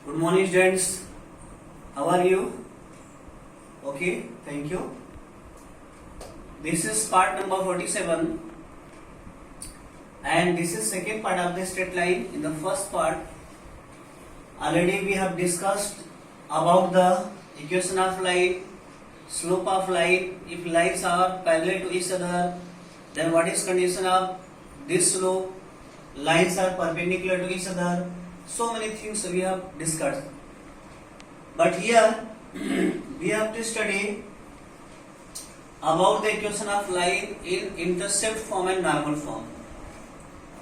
Good morning, students. How are you? Okay, thank you. This is part number 47, and this is second part of the straight line. In the first part, already we have discussed about the equation of line, slope of line. If lines are parallel to each other, then what is condition of this slope? Lines are perpendicular to each other. So many things we have discussed. But here we have to study about the equation of line in intercept form and normal form.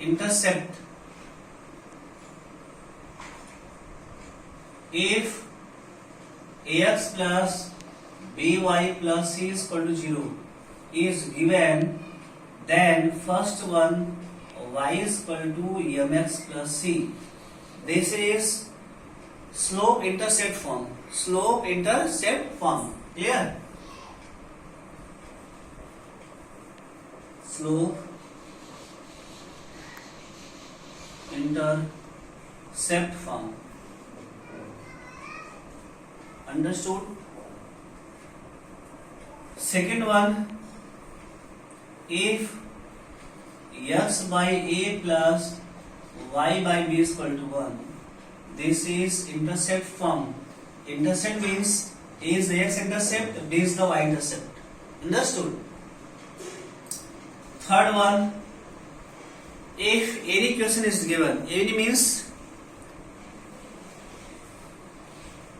Intercept. If ax plus by plus c is equal to 0 is given, then first one y is equal to mx plus c. This is slope intercept form. Slope intercept form. Clear? Slope intercept form. Understood? Second one, if x by a plus y by b is equal to 1, this is intercept form. Intercept means a is the x intercept, b is the y intercept. Understood? Third one, if any equation is given, any means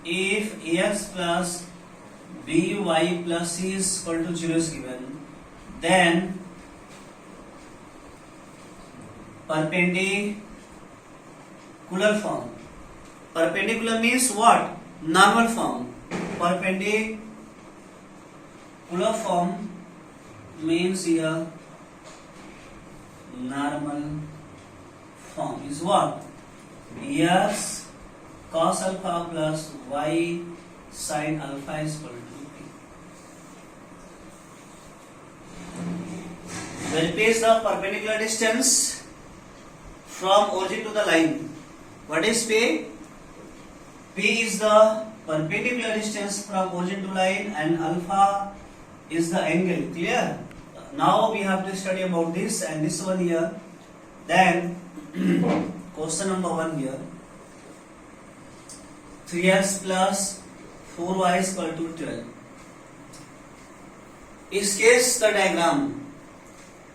if ax plus by plus c is equal to 0 is given, then perpendicular form. Perpendicular means what? Normal form. Perpendicular form means here normal form is what? X cos alpha plus y sin alpha is equal to p. Where p is the perpendicular distance from origin to the line. What is P? P is the perpendicular distance from origin to line, and alpha is the angle. Clear? Now we have to study about this and this one here. Then question number 1 here. 3x plus 4y is equal to 12. Sketch the diagram.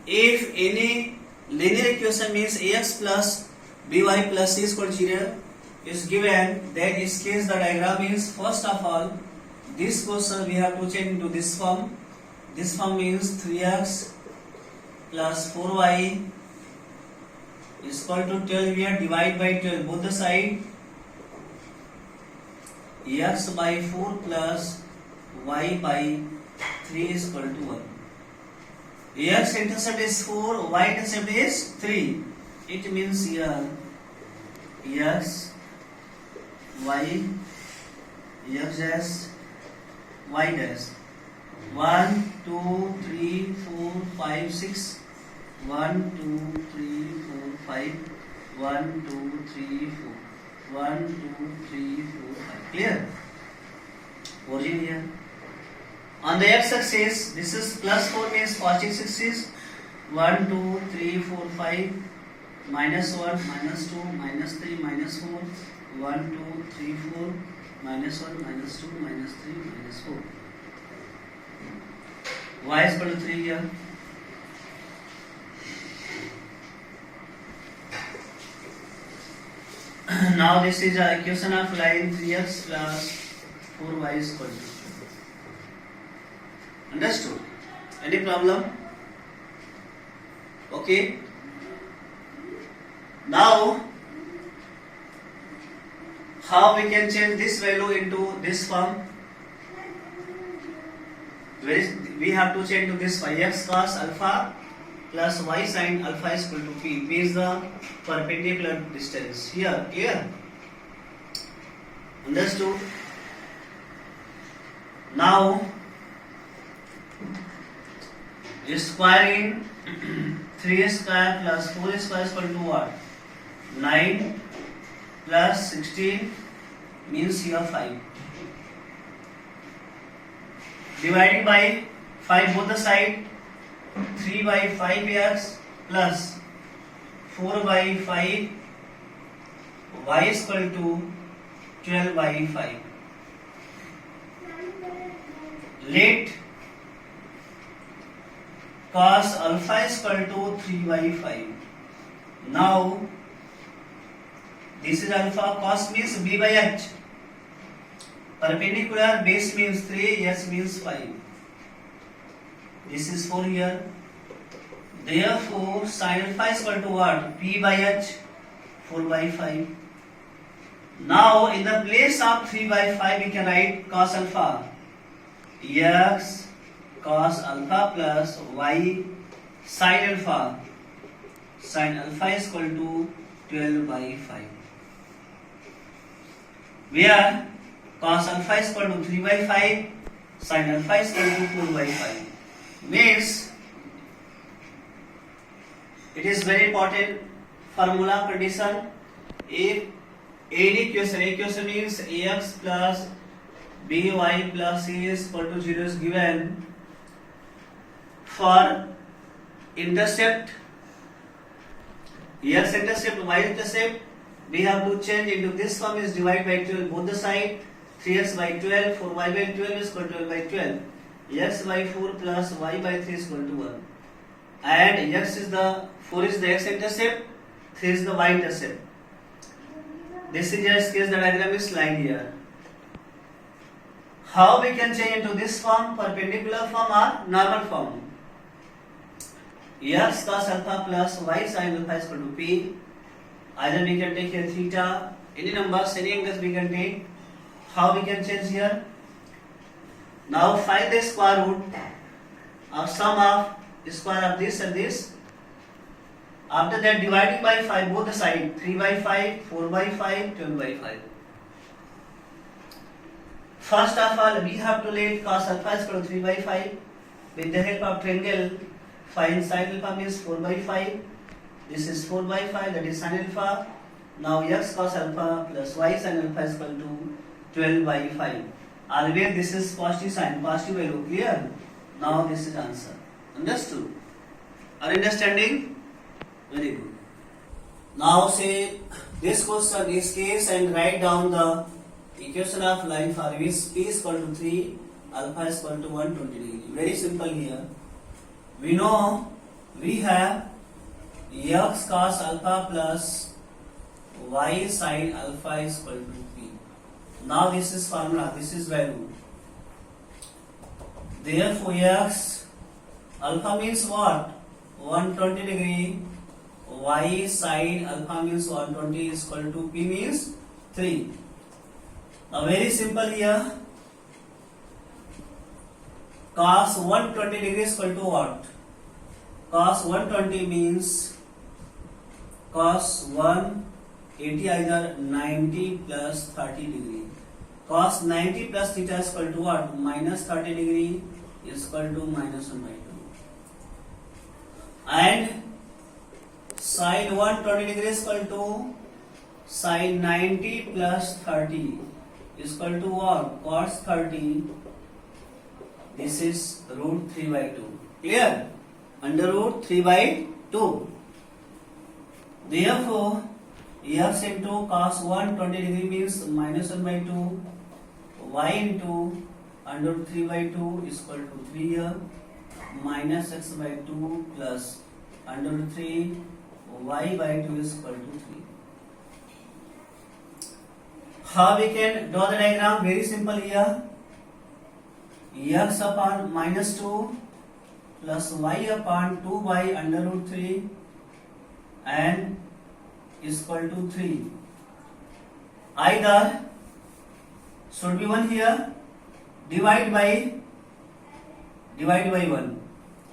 If any linear equation means ax plus by plus c is equal to 0 is given, then sketch the diagram is first of all this question we have to change into this form. This form means 3x plus 4y is equal to 12. We are divide by 12 both the side. X by 4 plus y by 3 is equal to 1. X intercept is 4, y intercept is 3. It means here x, y, x dash, y dash. 1, 2, 3, 4, 5, 6. 1, 2, 3, 4, 5. 1, 2, 3, 4. 1, 2, 3, 4, 5. Clear? Origin here. On the x-axis, this is plus 4 means positive 6 is 1, 2, 3, 4, 5, minus 1, minus 2, minus 3, minus 4, 1, 2, 3, 4, minus 1, minus 2, minus 3, minus 4. Y is equal to 3 here. Now this is a equation of line 3x plus 4y is equal to. Understood? Any problem? Okay. Now, how we can change this value into this form? We have to change to this x cos alpha plus y sin alpha is equal to p. P is the perpendicular distance. Here, clear? Understood? Now, squaring 3 square plus 4 square is equal to what? 9 plus 16 means here 5. Dividing by 5 both the side, 3 by 5x plus 4 by 5 y is equal to 12 by 5. Let cos alpha is equal to 3 by 5. Now this is alpha, cos means b by h. Perpendicular, base means 3, h means 5. This is 4 here. Therefore, sin alpha is equal to what? P by h, 4 by 5. Now, in the place of 3 by 5, we can write cos alpha. X cos alpha plus y sin alpha. Sin alpha is equal to 12 by 5. Where cos alpha is equal to 3 by 5, sin alpha is equal to 4 by 5. Means it is very important formula condition. If any equation means ax plus by plus c is equal to 0 is given, for intercept x intercept y intercept, we have to change into this form is divide by 12 both the side. 3x by 12, 4y by 12 is equal to 12 by 12. X by 4 plus y by 3 is equal to 1. And x is the 4 is the x intercept, 3 is the y intercept. This is just case the diagram is lying here. How we can change into this form, perpendicular form or normal form? X cos alpha plus y sin alpha is equal to p. Either we can take here theta, any numbers, any angles we can take. How we can change here? Now find the square root of sum of square of this and this. After that, dividing by 5 both the side, 3 by 5, 4 by 5, 12 by 5. First of all, we have to let cos alpha is equal to 3 by 5. With the help of triangle, find sin alpha means 4 by 5. This is 4 by 5, that is sin alpha. Now x cos alpha plus y sin alpha is equal to 12 by 5. Always this is positive sign, positive value, clear? Now this is answer. Understood? Are you understanding? Very good. Now say this question is case and write down the equation of line for which p is equal to 3, alpha is equal to 120 degree. Very simple here. We know we have x cos alpha plus y sin alpha is equal to p. Now this is formula, this is value. Therefore x alpha means what? 120 degree. Y sin alpha means 120 is equal to p means 3. Now very simple here. Cos 120 degree is equal to what? Cos 120 means cos 180 either 90 plus 30 degree. Cos 90 plus theta is equal to what? Minus 30 degree is equal to minus 1 by 2. And sin 120 degree is equal to sin 90 plus 30 is equal to what? Cos 30. This is root 3 by 2. Clear? Under root 3 by 2. Therefore, x into cos 120 degree means minus 1 by 2. Y into under root 3 by 2 is equal to 3 here. Minus x by 2 plus under root 3 y by 2 is equal to 3. How we can draw the diagram? Very simple here. X upon minus 2 plus y upon 2 by under root 3 and is equal to 3. Either should be 1 here, divide by 1.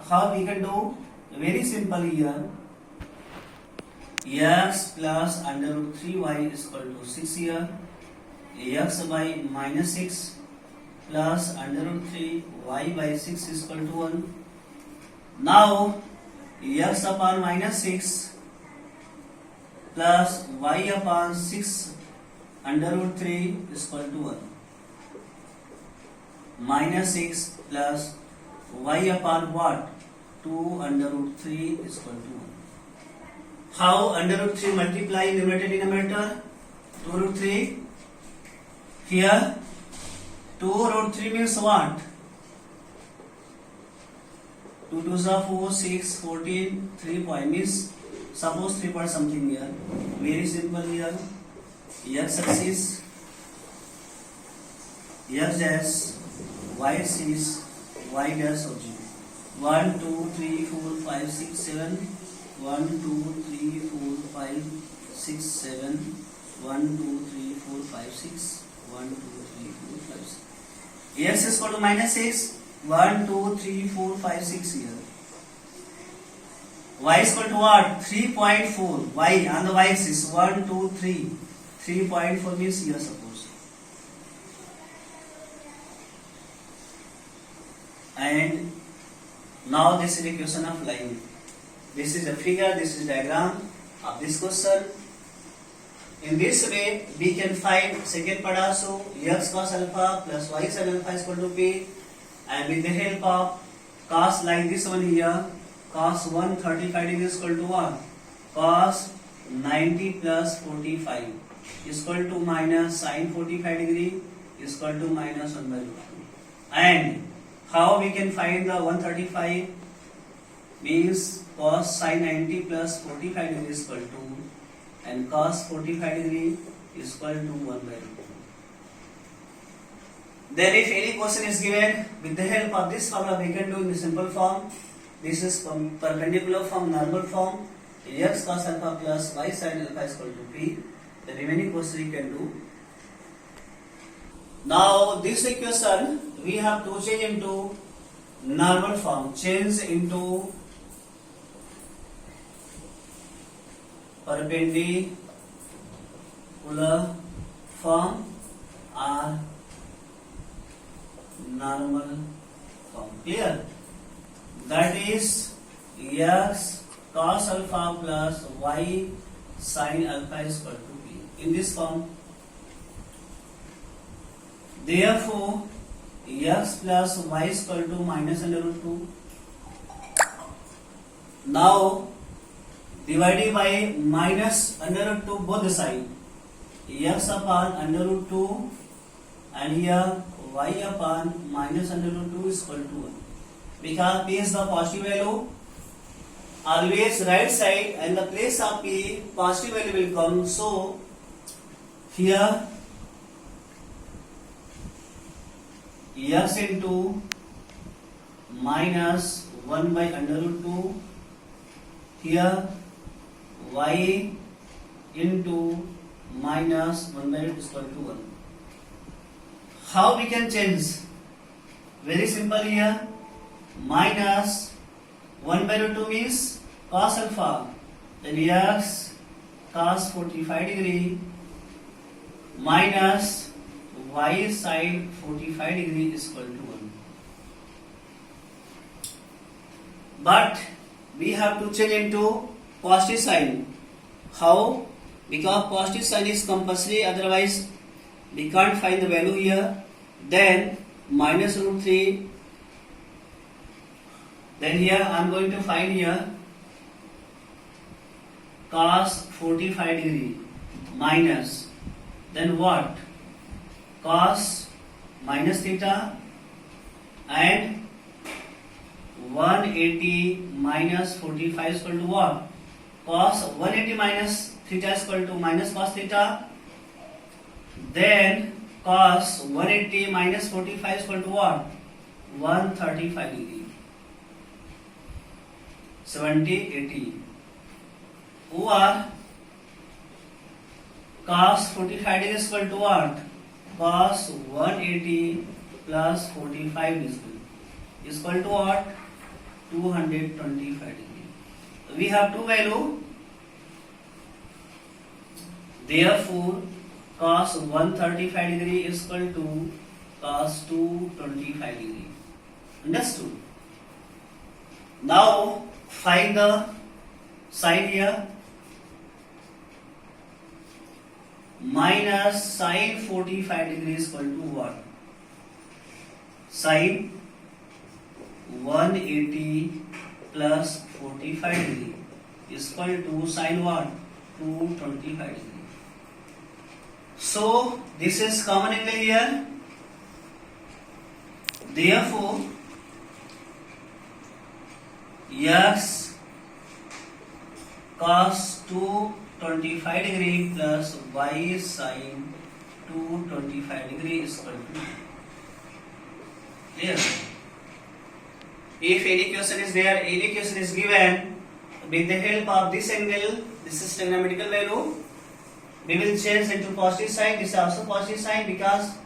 How we can do? Very simple here. X plus under root 3y is equal to 6 here. X by minus 6 plus under root 3 y by 6 is equal to 1. Now x upon minus 6 plus y upon 6 under root 3 is equal to 1. Minus 6 plus y upon what? 2 under root 3 is equal to 1. How under root 3 multiply numerator denominator? 2 root 3. Here 2 root 3 means what? 2 2s are 4, 6, 14, 3 point means suppose 3 point something here. Very simple here. X axis, X dash, Y axis, Y dash of 0. 1, 2, 3, 4, 5, 6, 7. 1, 2, 3, 4, 5, 6, 7. 1, 2, 3, 4, 5, 6. 1, 2, 3, 4, 5, 6. X is equal to minus 6. 1, 2, 3, 4, 5, 6 here. Y is equal to what? 3.4. Y on the Y axis. 1, 2, 3. 3.4 means here suppose. And now this is equation of line. This is a figure, this is diagram of this question. In this way, we can find second part also, x cos alpha plus y sin alpha is equal to p, and with the help of cos like this one here, cos 135 degree is equal to what? Cos 90 plus 45 is equal to minus sin 45 degree is equal to minus 1 by root 2. And how we can find the 135 means cos sin 90 plus 45 degree is equal to, and cos 45 degree is equal to 1 by root 2. Then if any question is given, with the help of this formula we can do in the simple form. This is from perpendicular form, normal form. X cos alpha plus y sin alpha is equal to p. The remaining question we can do. Now this equation we have to change into normal form. Change into perpendicular form or normal form. Clear? That is x cos alpha plus y sin alpha is equal to p. In this form, therefore x plus y is equal to minus under root 2. Now divided by minus under root 2 both the side. X upon under root 2 and here y upon minus under root 2 is equal to 1. Because p is the positive value, always right side and the place of p positive value will come. So here x into minus 1 by under root 2, here y into minus 1 by root is equal to 1. How we can change? Very simple here. Minus 1 by root 2 means cos alpha, then x cos 45 degree minus y sine 45 degree is equal to 1. But we have to change into positive sign. How? Because positive sign is compulsory, otherwise we can't find the value here. Then minus root 3. Then here I am going to find here cos 45 degree minus, then what? Cos minus theta and 180 minus 45 is equal to what? Cos 180 minus theta is equal to minus cos theta. Then cos 180 minus 45 is equal to what? 135 degree. 70, 80. Or cos 45 degree is equal to what? Cos 180 plus 45 is equal to what? 225 degree. We have two value. Therefore, cos 135 degree is equal to cos 225 degree. Understood? Now find the side here. minus sine 45 degree is equal to what? Sine 180 plus 45 degree is equal to sine what? 225 degree. So this is common angle here. Therefore, x cos 225 degree plus y sin 225 degree is equal to clear. If any question is there, any question is given with the help of this angle, this is trigonometrical value, we will change into positive sign. This is also positive sign because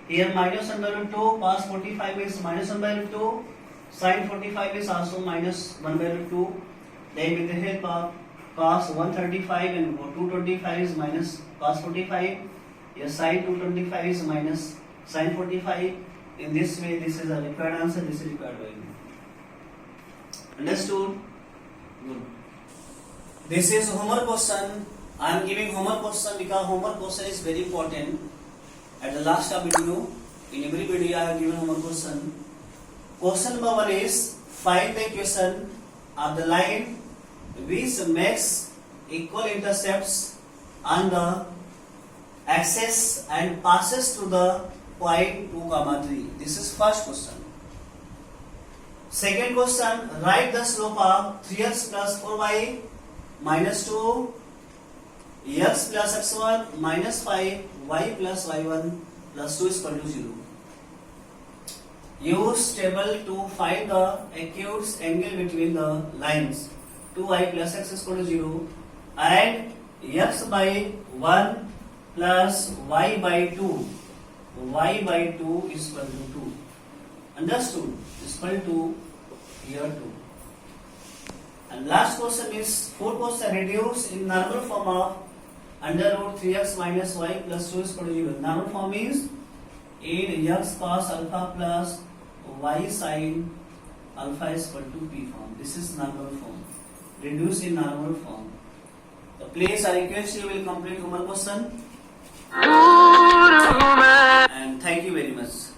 here minus 1 by root 2, cos 45 is minus 1 by root 2, sin 45 is also minus 1 by root 2. Then with the help of cos 135 and 225 is minus cos 45, here sin 225 is minus sin 45. In this way, this is a required answer, this is required value. Understood? Good. This is homework question. I am giving homework question because homework question is very important. At the last of video, in every video I have given homework question. Question number 1 is find the equation of the line which makes equal intercepts on the axis and passes through the point 2, 3. This is first question. Second question, write the slope of 3x plus 4y minus 2, x plus x1 minus 5, y plus y1 plus 2 is equal to 0. Use table to find the acute angle between the lines 2y plus x is equal to 0 and x by 1 plus y by 2. Y by 2 is equal to 2. Understood? Is equal to here 2. And last question is fourth question, reduce in normal form of under root 3x minus y plus 2 is equal to 0. Normal form is in x cos alpha plus y sin alpha is equal to p form. This is normal form. Reduce in normal form. So please I request you will complete homework question. And thank you very much.